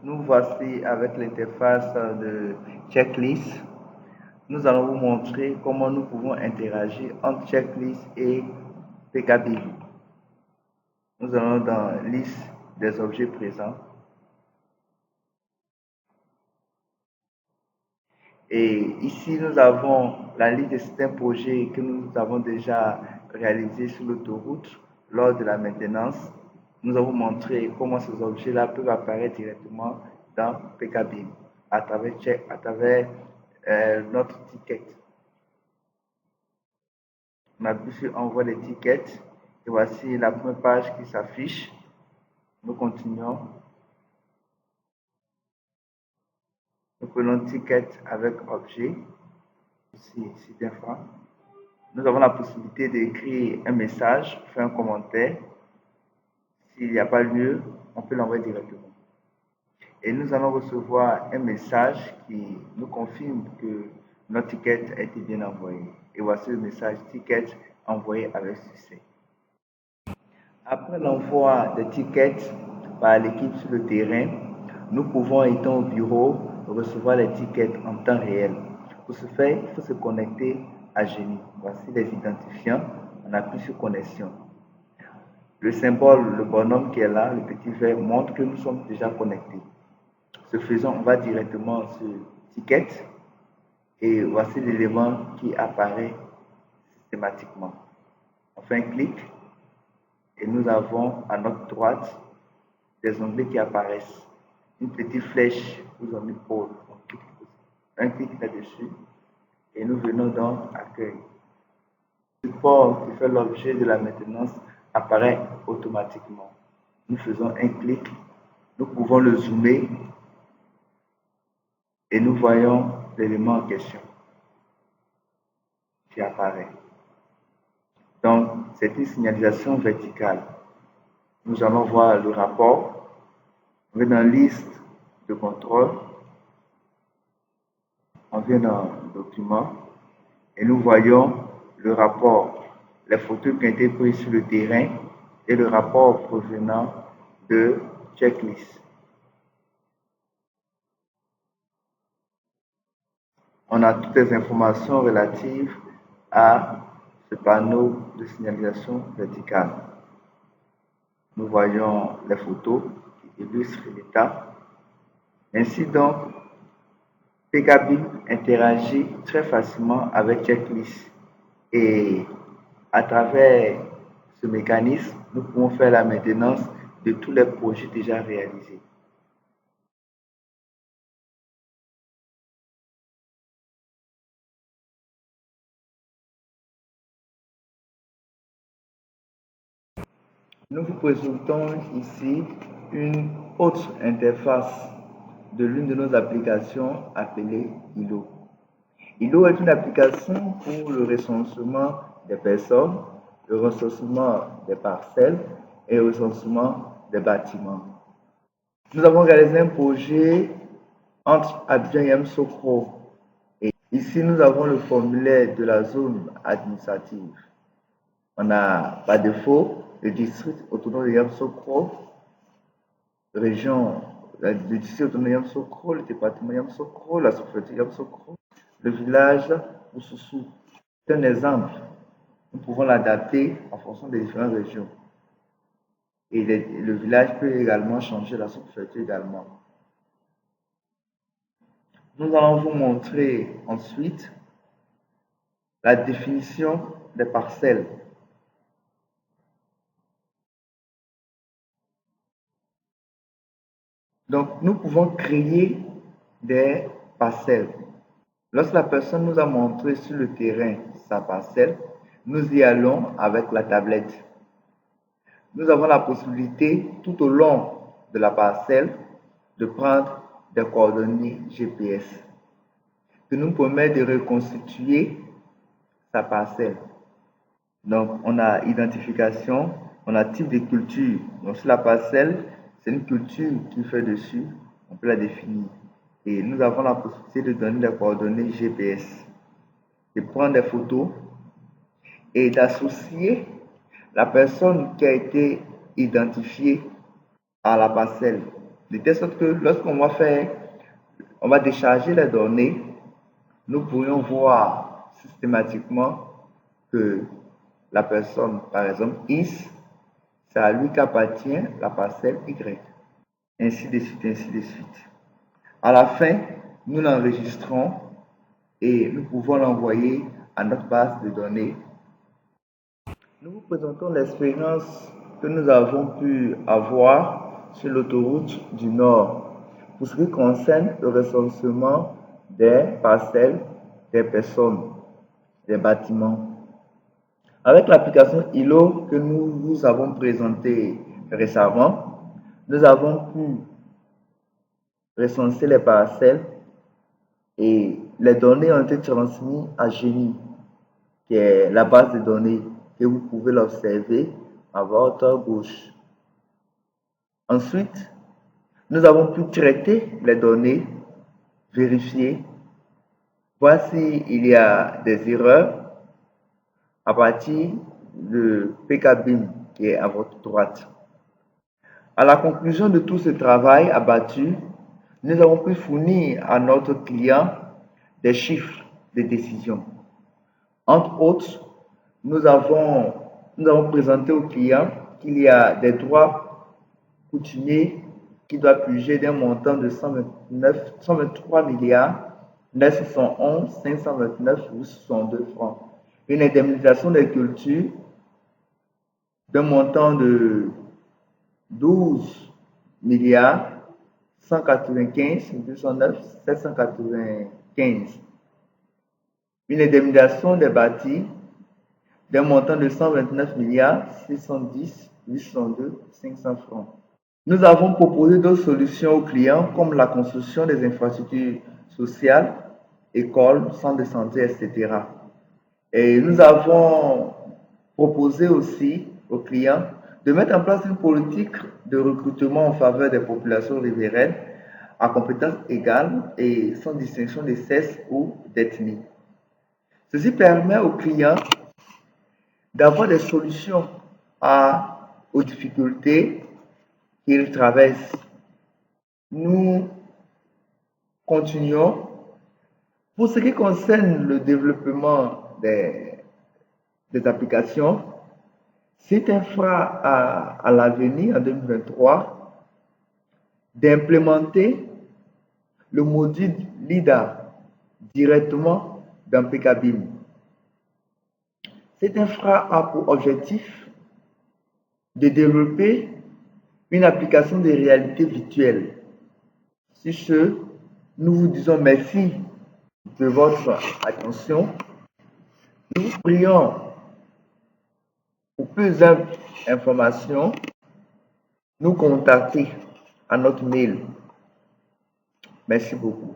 Nous voici avec l'interface de checklist. Nous allons vous montrer comment nous pouvons interagir entre checklist et PKB. Nous allons dans liste des objets présents. Et ici, nous avons la liste de certains projets que nous avons déjà réalisés sur l'autoroute lors de la maintenance. Nous allons vous montrer comment ces objets-là peuvent apparaître directement dans PKB à travers notre ticket. On appuie sur Envoi des tickets et voici la première page qui s'affiche. Nous continuons. Nous prenons ticket avec objet, ici, site infra. Nous avons la possibilité d'écrire un message, faire un commentaire. S'il n'y a pas lieu, on peut l'envoyer directement. Et nous allons recevoir un message qui nous confirme que notre ticket a été bien envoyé. Et voici le message ticket envoyé avec succès. Après l'envoi des tickets par l'équipe sur le terrain, nous pouvons, étant au bureau, recevoir les tickets en temps réel. Pour ce faire, il faut se connecter à Genie. Voici les identifiants. On appuie sur connexion. Le symbole, le bonhomme qui est là, le petit vert, montre que nous sommes déjà connectés. Ce faisant, on va directement sur ticket et voici l'élément qui apparaît systématiquement. On fait un clic et nous avons à notre droite des onglets qui apparaissent. Une petite flèche vous en épaule. Un clic là-dessus et nous venons dans Accueil. Le support qui fait l'objet de la maintenance apparaît automatiquement. Nous faisons un clic, nous pouvons le zoomer et nous voyons l'élément en question qui apparaît. Donc, c'est une signalisation verticale. Nous allons voir le rapport. On vient dans liste de contrôle. On vient dans document et nous voyons le rapport, les photos qui ont été prises sur le terrain et le rapport provenant de checklist. On a toutes les informations relatives à ce panneau de signalisation verticale. Nous voyons les photos qui illustrent l'état. Ainsi donc, PKB interagit très facilement avec checklist et à travers ce mécanisme, nous pouvons faire la maintenance de tous les projets déjà réalisés. Nous vous présentons ici une autre interface de l'une de nos applications appelée ILO. ILO est une application pour le recensement des personnes, le recensement des parcelles et le recensement des bâtiments. Nous avons réalisé un projet entre Abidjan et Yamoussoukro. Et ici, nous avons le formulaire de la zone administrative. On a par défaut le district autonome de Yamoussoukro, le district autonome de Yamoussoukro, le département de Yamoussoukro, la sous-préfecture de Yamoussoukro, le village Oussoussou. C'est un exemple. Nous pouvons l'adapter en fonction des différentes régions. Et le village peut également changer, la sous-préfecture également. Nous allons vous montrer ensuite la définition des parcelles. Donc, nous pouvons créer des parcelles. Lorsque la personne nous a montré sur le terrain sa parcelle, nous y allons avec la tablette. Nous avons la possibilité, tout au long de la parcelle, de prendre des coordonnées GPS qui nous permettent de reconstituer sa parcelle. Donc, on a identification, on a type de culture. Donc, sur la parcelle, c'est une culture qui fait dessus, on peut la définir. Et nous avons la possibilité de donner des coordonnées GPS, de prendre des photos et d'associer la personne qui a été identifiée à la parcelle. de telle sorte que lorsqu'on va faire, on va décharger les données, nous pourrions voir systématiquement que la personne, par exemple, X, c'est à lui qu'appartient la parcelle Y. Ainsi de suite, ainsi de suite. À la fin, nous l'enregistrons et nous pouvons l'envoyer à notre base de données. Nous vous présentons l'expérience que nous avons pu avoir sur l'autoroute du Nord pour ce qui concerne le recensement des parcelles, des personnes, des bâtiments. Avec l'application ILO que nous vous avons présentée récemment, nous avons pu recenser les parcelles et les données ont été transmises à Genie, qui est la base de données que vous pouvez l'observer à votre gauche. Ensuite, nous avons pu traiter les données, vérifier, voir s'il y a des erreurs à partir de PKBIM qui est à votre droite. À la conclusion de tout ce travail abattu, nous avons pu fournir à notre client des chiffres de décision. Entre autres, nous avons présenté au client qu'il y a des droits coutumiers qui doivent puger d'un montant de 123 milliards 911 529 862 francs. Une indemnisation des cultures d'un montant de 12 milliards 195 209 795. Une indemnisation des bâtis d'un montant de 129 milliards 610 802 500 francs. Nous avons proposé d'autres solutions aux clients comme la construction des infrastructures sociales, écoles, centres de santé, etc. Et nous avons proposé aussi aux clients de mettre en place une politique de recrutement en faveur des populations riveraines à compétences égales et sans distinction de sexe ou d'ethnie. Ceci permet aux clients d'avoir des solutions aux difficultés qu'ils traversent. Nous continuons. Pour ce qui concerne le développement des applications, Cit'Infra à l'avenir, en 2023, d'implémenter le module LIDAR directement dans PKBIM. Cit'Infra a pour objectif de développer une application de réalité virtuelle. Sur ce, nous vous disons merci de votre attention. Nous vous prions pour plus d'informations, nous contacter à notre mail. Merci beaucoup.